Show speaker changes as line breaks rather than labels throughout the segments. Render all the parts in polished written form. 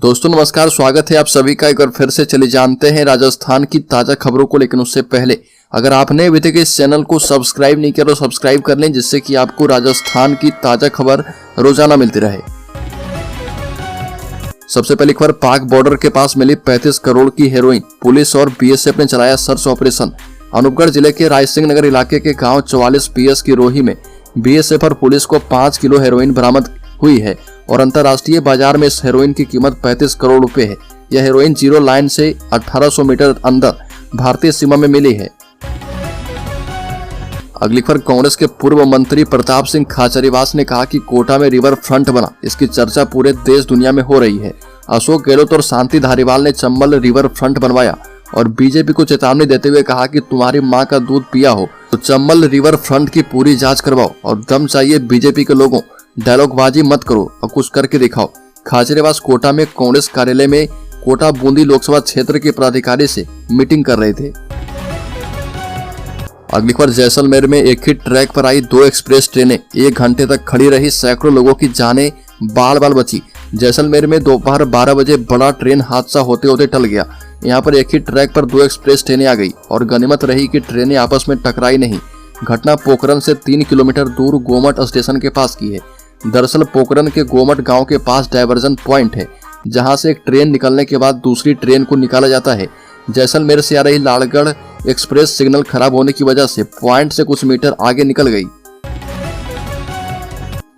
दोस्तों नमस्कार, स्वागत है आप सभी का एक बार फिर से। चले जानते हैं राजस्थान की ताजा खबरों को, लेकिन उससे पहले अगर आपने अभी तक इस चैनल को सब्सक्राइब नहीं किया तो सब्सक्राइब कर लें, जिससे कि आपको राजस्थान की ताजा खबर रोजाना मिलती रहे। सबसे पहली खबर, पाक बॉर्डर के पास मिली 35 करोड़ की हेरोइन, पुलिस और बीएसएफ ने चलाया सर्च ऑपरेशन। अनूपगढ़ जिले के रायसिंह नगर इलाके के गांव 44 PS की रोही में बीएसएफ और पुलिस को 5 किलो हेरोइन बरामद हुई है और अंतर्राष्ट्रीय बाजार में इस हेरोइन की कीमत 35 करोड़ रुपए है। यह हेरोइन जीरो लाइन से 1800 मीटर अंदर भारतीय सीमा में मिली है। अगली खबर, कांग्रेस के पूर्व मंत्री प्रताप सिंह खाचरियावास ने कहा कि कोटा में रिवर फ्रंट बना, इसकी चर्चा पूरे देश दुनिया में हो रही है। अशोक गहलोत और शांति धारीवाल ने चंबल रिवर फ्रंट बनवाया और बीजेपी को चेतावनी देते हुए कहा कि तुम्हारी मां का दूध पिया हो तो चंबल रिवर फ्रंट की पूरी जांच करवाओ और दम चाहिए बीजेपी के लोगों, डायलॉगबाजी मत करो और कुछ करके दिखाओ। खाचरियावास कोटा में कांग्रेस कार्यालय में कोटा बूंदी लोकसभा क्षेत्र के पदाधिकारी से मीटिंग कर रहे थे। अगली खबर, जैसलमेर में एक ही ट्रैक पर आई 2 एक्सप्रेस ट्रेनें 1 घंटे तक खड़ी रही, सैकड़ों लोगों की जानें बाल बाल बची। जैसलमेर में दोपहर 12 बजे बड़ा ट्रेन हादसा होते होते टल गया। यहाँ पर एक ही ट्रैक पर 2 एक्सप्रेस ट्रेनें आ गई और गनीमत रही कि ट्रेनें आपस में टकराई नहीं। घटना पोखरन से 3 किलोमीटर दूर गोमट स्टेशन के पास की है। दरअसल पोखरन के गोमट गांव के पास डायवर्जन पॉइंट है, जहां से एक ट्रेन निकलने के बाद दूसरी ट्रेन को निकाला जाता है। जैसलमेर से आ रही लालगढ़ एक्सप्रेस सिग्नल खराब होने की वजह से पॉइंट से कुछ मीटर आगे निकल गई।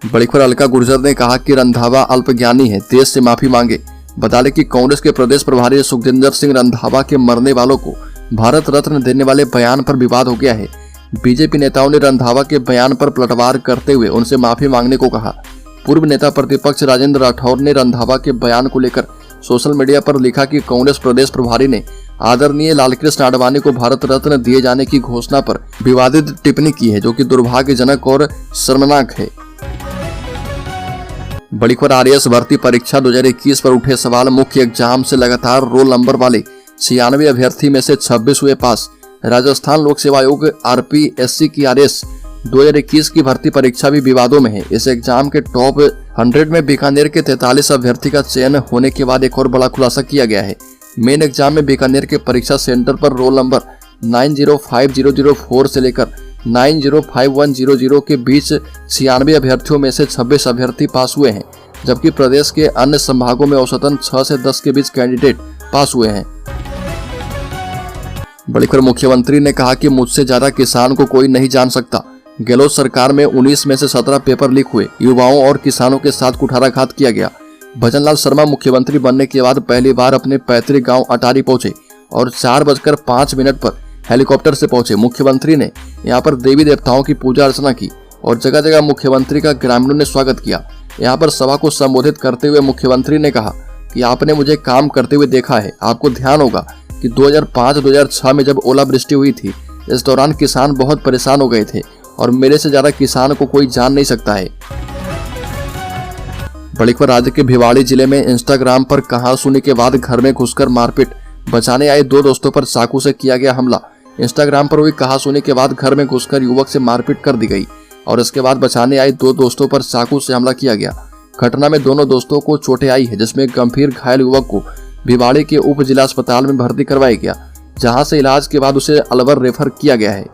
बड़ी खबर, अलका गुर्जर ने कहा कि रंधावा अल्पज्ञानी है, देश से माफी मांगे। बता दें कि कांग्रेस के प्रदेश प्रभारी सुखजिंदर सिंह रंधावा के मरने वालों को भारत रत्न देने वाले बयान पर विवाद हो गया है। बीजेपी नेताओं ने रंधावा के बयान पर पलटवार करते हुए उनसे माफी मांगने को कहा। पूर्व नेता प्रतिपक्ष राजेंद्र राठौर ने रंधावा के बयान को लेकर सोशल मीडिया पर लिखा कि कांग्रेस प्रदेश प्रभारी ने आदरणीय लालकृष्ण आडवाणी को भारत रत्न दिए जाने की घोषणा पर विवादित टिप्पणी की है, जो कि दुर्भाग्यजनक और शर्मनाक है। बड़ी खबर, आरएएस भर्ती परीक्षा 2021 पर उठे सवाल, मुख्य एग्जाम से लगातार रोल नंबर वाले 96 अभ्यर्थी में से 26 हुए पास। राजस्थान लोक सेवा आयोग RPSC की आरएएस 2021 की भर्ती परीक्षा भी विवादों में है। इस एग्जाम के टॉप 100 में बीकानेर के 43 अभ्यर्थी का चयन होने के बाद एक और बड़ा खुलासा किया गया है। मेन एग्जाम में बीकानेर के परीक्षा सेंटर पर रोल नंबर 905004 से लेकर 905100 के बीच 96 अभ्यर्थियों में से 26 अभ्यर्थी पास हुए हैं, जबकि प्रदेश के अन्य संभागों में औसतन 6 से 10 के बीच कैंडिडेट पास हुए हैं। बड़ी खबर, मुख्यमंत्री ने कहा कि मुझसे ज्यादा किसान को कोई नहीं जान सकता। गहलोत सरकार में 19 में से 17 पेपर लीक हुए, युवाओं और किसानों के साथ कुठाराघात किया गया। भजनलाल शर्मा मुख्यमंत्री बनने के बाद पहली बार अपने पैतृक गांव अटारी पहुंचे और 4:05 पर हेलीकॉप्टर से पहुंचे। मुख्यमंत्री ने यहां पर देवी देवताओं की पूजा अर्चना की और जगह जगह मुख्यमंत्री का ग्रामीणों ने स्वागत किया। यहां पर सभा को संबोधित करते हुए मुख्यमंत्री ने कहा कि आपने मुझे काम करते हुए देखा है। आपको ध्यान होगा कि 2005-2006 में जब ओलावृष्टि हुई थी, इस दौरान किसान बहुत परेशान हो गए थे और मेरे से ज्यादा किसान को कोई जान नहीं सकता है। बड़ी खबर, राज्य के भिवाड़ी जिले में इंस्टाग्राम पर कहासुनी के बाद घर में घुसकर मारपीट, बचाने आए 2 दोस्तों पर चाकू से किया गया हमला। इंस्टाग्राम पर हुई कहासुनी के बाद घर में घुसकर युवक से मारपीट कर दी गई और इसके बाद बचाने आए 2 दोस्तों पर चाकू से हमला किया गया। घटना में दोनों दोस्तों को चोटें आई है, जिसमें गंभीर घायल युवक को भिवाड़ी के उप जिला अस्पताल में भर्ती करवाया गया, जहां से इलाज के बाद उसे अलवर रेफर किया गया है।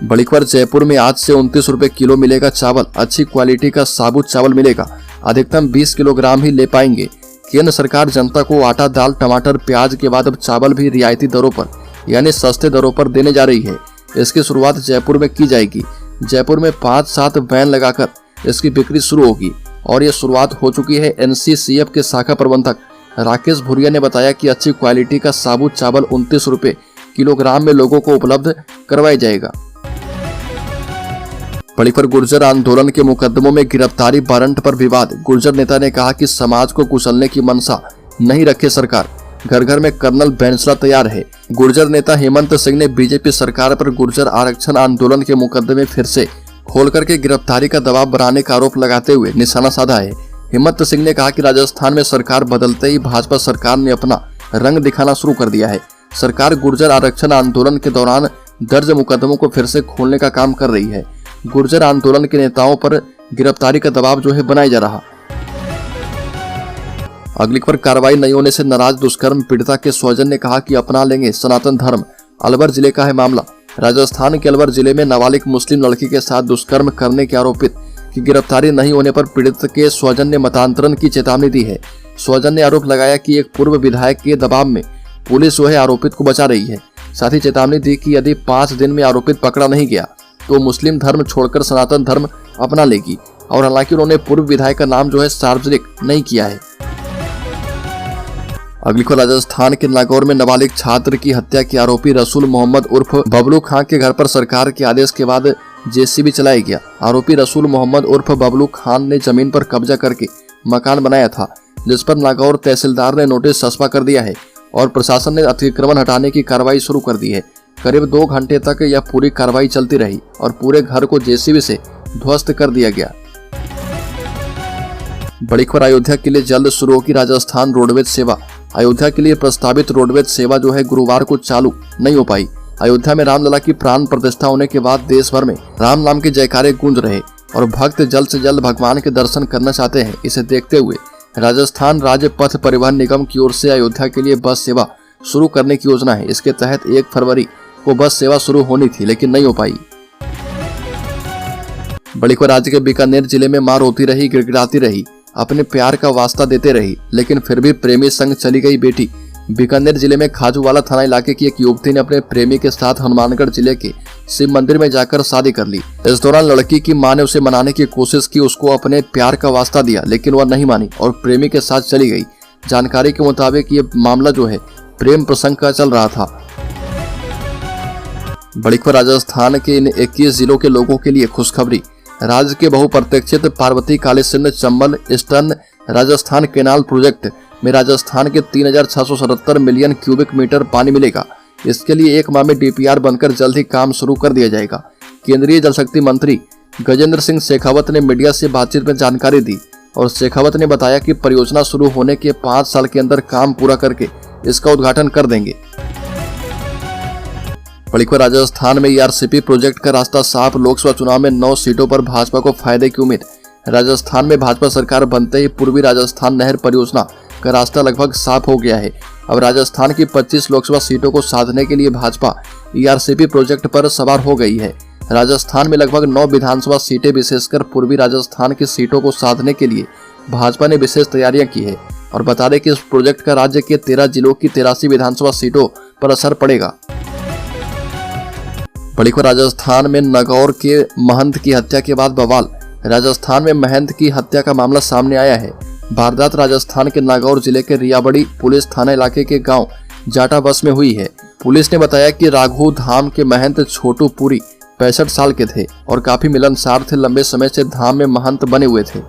बड़ी खबर, जयपुर में आज से 29 रुपए किलो मिलेगा चावल, अच्छी क्वालिटी का साबुत चावल मिलेगा, अधिकतम 20 किलोग्राम ही ले पाएंगे। केंद्र सरकार जनता को आटा, दाल, टमाटर, प्याज के बाद अब चावल भी रियायती दरों पर यानी सस्ते दरों पर देने जा रही है। इसकी शुरुआत जयपुर में की जाएगी। जयपुर में 5-7 वैन लगाकर इसकी बिक्री शुरू होगी और ये शुरुआत हो चुकी है। NCCF के शाखा प्रबंधक राकेश भुरिया ने बताया कि अच्छी क्वालिटी का साबुत चावल 29 रुपए किलोग्राम में लोगों को उपलब्ध करवाया जाएगा। बड़ी खबर, गुर्जर आंदोलन के मुकदमों में गिरफ्तारी वारंट पर विवाद। गुर्जर नेता ने कहा कि समाज को कुचलने की मंशा नहीं रखे सरकार, घर घर में कर्नल बैंसला तैयार है। गुर्जर नेता हेमंत सिंह ने बीजेपी सरकार पर गुर्जर आरक्षण आंदोलन के मुकदमे फिर से खोल करके गिरफ्तारी का दबाव बनाने का आरोप लगाते हुए निशाना साधा है। हेमंत सिंह ने कहा कि राजस्थान में सरकार बदलते ही भाजपा सरकार ने अपना रंग दिखाना शुरू कर दिया है। सरकार गुर्जर आरक्षण आंदोलन के दौरान दर्ज मुकदमों को फिर से खोलने का काम कर रही है। गुर्जर आंदोलन के नेताओं पर गिरफ्तारी का दबाव जो है बनाया जा रहा। अगली खबर, कार्रवाई नहीं होने से नाराज दुष्कर्म पीड़िता के स्वजन ने कहा कि अपना लेंगे सनातन धर्म। अलवर जिले का है मामला। राजस्थान के अलवर जिले में नाबालिग मुस्लिम लड़की के साथ दुष्कर्म करने के आरोपित की गिरफ्तारी नहीं होने पर पीड़ित के स्वजन ने मतांतरण की चेतावनी दी है। स्वजन ने आरोप लगाया कि एक पूर्व विधायक के दबाव में पुलिस वह आरोपित को बचा रही है। साथ ही चेतावनी दी कि यदि 5 दिन में आरोपित पकड़ा नहीं गया तो मुस्लिम धर्म छोड़कर सनातन धर्म अपना लेगी। और हालांकि उन्होंने पूर्व विधायक का नाम जो है सार्वजनिक नहीं किया है। अगली खबर, राजस्थान के नागौर में नाबालिग छात्र की हत्या के आरोपी रसूल मोहम्मद उर्फ बबलू खान के घर पर सरकार के आदेश के बाद जेसीबी चलाया गया। आरोपी रसूल मोहम्मद उर्फ बबलू खान ने जमीन पर कब्जा करके मकान बनाया था, जिस पर नागौर तहसीलदार ने नोटिस सस्पा कर दिया है और प्रशासन ने अतिक्रमण हटाने की कार्रवाई शुरू कर दी है। करीब 2 घंटे तक यह पूरी कार्रवाई चलती रही और पूरे घर को जेसीबी से ध्वस्त कर दिया गया। बड़ी खबर, अयोध्या के लिए जल्द शुरू होगी राजस्थान रोडवेज सेवा। अयोध्या के लिए प्रस्तावित रोडवेज सेवा जो है गुरुवार को चालू नहीं हो पाई। अयोध्या में रामलला की प्राण प्रतिष्ठा होने के बाद देश भर में राम नाम के जयकारे गूंज रहे और भक्त जल्द से जल्द भगवान के दर्शन करना चाहते हैं। इसे देखते हुए राजस्थान राज्य पथ परिवहन निगम की ओर से अयोध्या के लिए बस सेवा शुरू करने की योजना है। इसके तहत 1 फरवरी को बस सेवा शुरू होनी थी, लेकिन नहीं हो पाई। बड़ी खबर, राज्य के बीकानेर जिले में मां रोती रही, गिड़गिड़ाती रही, अपने प्यार का वास्ता देते रही, लेकिन फिर भी प्रेमी संग चली गई बेटी। बीकानेर जिले में खाजूवाला थाना इलाके की एक युवती ने अपने प्रेमी के साथ हनुमानगढ़ जिले के शिव मंदिर में जाकर शादी कर ली। इस दौरान लड़की की मां ने उसे मनाने की कोशिश की, उसको अपने प्यार का वास्ता दिया, लेकिन वह नहीं मानी और प्रेमी के साथ चली गई। जानकारी के मुताबिक ये मामला जो है प्रेम प्रसंग का चल रहा था। बड़ी खबर, राजस्थान के इन 21 जिलों के लोगों के लिए खुशखबरी। राज्य के बहुप्रतीक्षित Parvati Kalisindh Chambal eastern Rajasthan canal project में राजस्थान के 3677 मिलियन क्यूबिक मीटर पानी मिलेगा। इसके लिए 1 माह में डीपीआर बनकर जल्द ही काम शुरू कर दिया जाएगा। केंद्रीय जल शक्ति मंत्री गजेंद्र सिंह शेखावत ने मीडिया से बातचीत में जानकारी दी और शेखावत ने बताया कि परियोजना शुरू होने के 5 साल के अंदर काम पूरा करके इसका उद्घाटन कर देंगे। बड़ी खबर, राजस्थान में ईआरसीपी प्रोजेक्ट का रास्ता साफ। लोकसभा चुनाव में 9 सीटों पर भाजपा को फायदे की उम्मीद। राजस्थान में भाजपा सरकार बनते ही पूर्वी राजस्थान नहर परियोजना का रास्ता लगभग साफ हो गया है। अब राजस्थान की 25 लोकसभा सीटों को साधने के लिए भाजपा ईआरसीपी प्रोजेक्ट पर सवार हो गई है। राजस्थान में लगभग 9 विधानसभा सीटें, विशेषकर पूर्वी राजस्थान की सीटों को साधने के लिए भाजपा ने विशेष तैयारियां की है। और बता दें कि इस प्रोजेक्ट का राज्य के 13 जिलों की 83 विधानसभा सीटों पर असर पड़ेगा। बड़ी खबर, राजस्थान में नागौर के महंत की हत्या के बाद बवाल। राजस्थान में महंत की हत्या का मामला सामने आया है। वारदात राजस्थान के नागौर जिले के रियाबड़ी पुलिस थाना इलाके के गांव जाटा बस में हुई है। पुलिस ने बताया कि राघु धाम के महंत छोटू पुरी 65 साल के थे और काफी मिलनसार थे। लंबे समय से धाम में महंत बने हुए थे।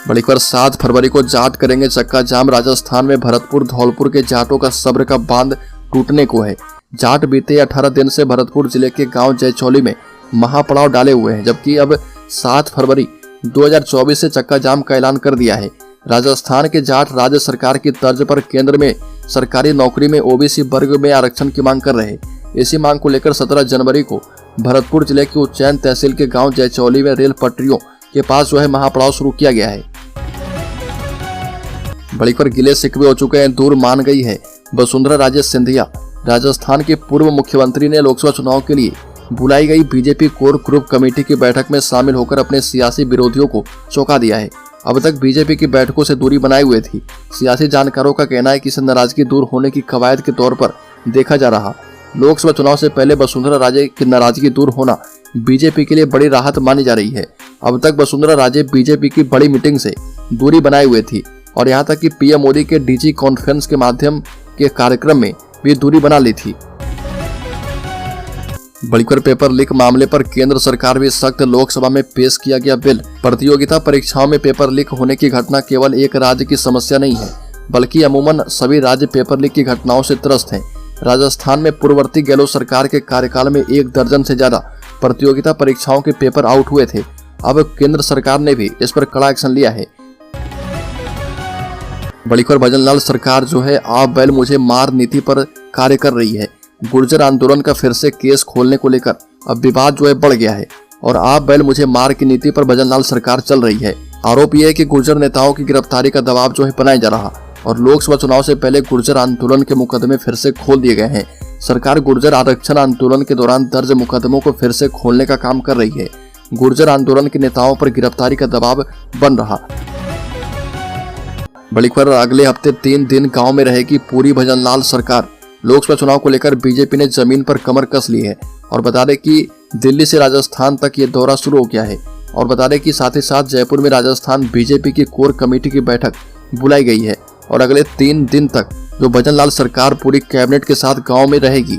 बड़ी खबर, 7 फरवरी को जाट करेंगे चक्का जाम। राजस्थान में भरतपुर धौलपुर के जाटों का सब्र का बांध टूटने को है। जाट बीते 18 दिन से भरतपुर जिले के गांव जयचौली में महापड़ाव डाले हुए हैं, जबकि अब 7 फरवरी 2024 से चक्का जाम का ऐलान कर दिया है। राजस्थान के जाट राज्य सरकार की तर्ज पर केंद्र में सरकारी नौकरी में ओबीसी वर्ग में आरक्षण की मांग कर रहे। इसी मांग को लेकर 17 जनवरी को भरतपुर जिले की उज्जैन तहसील के गांव जयचौली में रेल पटरियों के पास जो है महापड़ाव शुरू किया गया है। बड़ी खबर, गिले शिकवे हो चुके हैं, दूर मान गई है वसुंधरा राजे सिंधिया। राजस्थान के पूर्व मुख्यमंत्री ने लोकसभा चुनाव के लिए बुलाई गई बीजेपी कोर ग्रुप कमेटी की बैठक में शामिल होकर अपने सियासी विरोधियों को चौंका दिया है। अब तक बीजेपी की बैठकों से दूरी बनाए हुए थी। सियासी जानकारों का कहना है कि इसे नाराजगी दूर होने की कवायद के तौर पर देखा जा रहा। लोकसभा चुनाव से पहले वसुंधरा राजे की नाराजगी दूर होना बीजेपी के लिए बड़ी राहत मानी जा रही है। अब तक वसुंधरा राजे बीजेपी की बड़ी मीटिंग से दूरी बनाए हुए थी और यहाँ तक कि पीएम मोदी के डीजी कॉन्फ्रेंस के माध्यम के कार्यक्रम में भी दूरी बना ली थी। बड़ी खबर, पेपर लीक मामले पर केंद्र सरकार भी सख्त। लोकसभा में पेश किया गया बिल। प्रतियोगिता परीक्षाओं में पेपर लीक होने की घटना केवल एक राज्य की समस्या नहीं है, बल्कि अमूमन सभी राज्य पेपर लीक की घटनाओं से त्रस्त हैं। राजस्थान में पूर्ववर्ती गहलोत सरकार के कार्यकाल में 1 दर्जन से ज्यादा प्रतियोगिता परीक्षाओं के पेपर आउट हुए थे। अब केंद्र सरकार ने भी इस पर कड़ा एक्शन लिया है। बड़ी खबर, भजनलाल सरकार जो है आप बैल मुझे मार नीति पर कार्य कर रही है। गुर्जर आंदोलन का फिर से केस खोलने को लेकर अब विवाद जो है बढ़ गया है और आप बैल मुझे मार की नीति पर भजनलाल सरकार चल रही है। आरोप यह है कि गुर्जर नेताओं की गिरफ्तारी का दबाव जो है बनाया जा रहा और लोकसभा चुनाव से पहले गुर्जर आंदोलन के मुकदमे फिर से खोल दिए गए हैं। सरकार गुर्जर आरक्षण आंदोलन के दौरान दर्ज मुकदमों को फिर से खोलने का काम कर रही है। गुर्जर आंदोलन के नेताओं पर गिरफ्तारी का दबाव बन रहा। बड़ी खबर, अगले हफ्ते 3 दिन गांव में रहेगी पूरी भजनलाल सरकार। लोकसभा चुनाव को लेकर बीजेपी ने जमीन पर कमर कस ली है और बता दें कि दिल्ली से राजस्थान तक ये दौरा शुरू हो गया है। और बता दें कि साथ ही साथ जयपुर में राजस्थान बीजेपी की कोर कमेटी की बैठक बुलाई गई है और अगले 3 दिन तक जो भजनलाल सरकार पूरी कैबिनेट के साथ गांव में रहेगी।